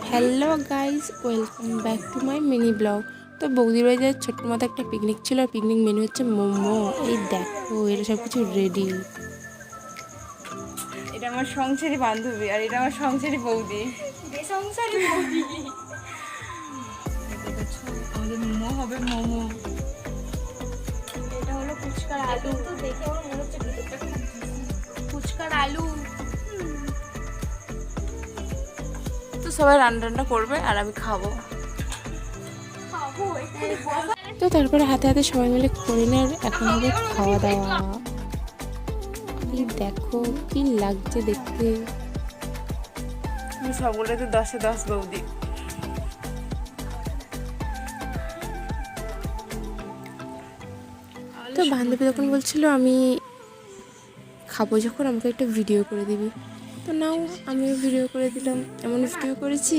Hello guys, welcome back to my mini blog. তো বৌদির বাড়িতে ছোট্ট মতো একটা পিকনিক ছিল, আর পিকনিক মেনু হচ্ছে মোমো। এই দেখো, এটা সব কিছু রেডি। এটা আমার সংসারী বান্ধবী আর এটা আমার সংসারী বৌদি। বেসংসারী বৌদি। আমাদের মোমো হবে, মোমো। এটা হলো ফুচকার আলু। তো দেখে আমার মনে হচ্ছে ভিতরটা খুব ফুচকার আলু। তো সবাই রান্না করবে আর আমি খাবো। খাবো এখানে বসা। তো তারপরে হাতে হাতে সবাই মিলে করে নেয়, আর এখন হবে খাওয়া দাওয়া। এই দেখো কি লাগছে দেখতে। সবগুলোতে 10-এ 10 বৌদি। তো বান্ধবী তখন বলছিল আমি খাবো যখন আমাকে একটা ভিডিও করে দিবি। তো নাও, আমিও ভিডিও করে দিলাম। এমন ভিডিও করেছি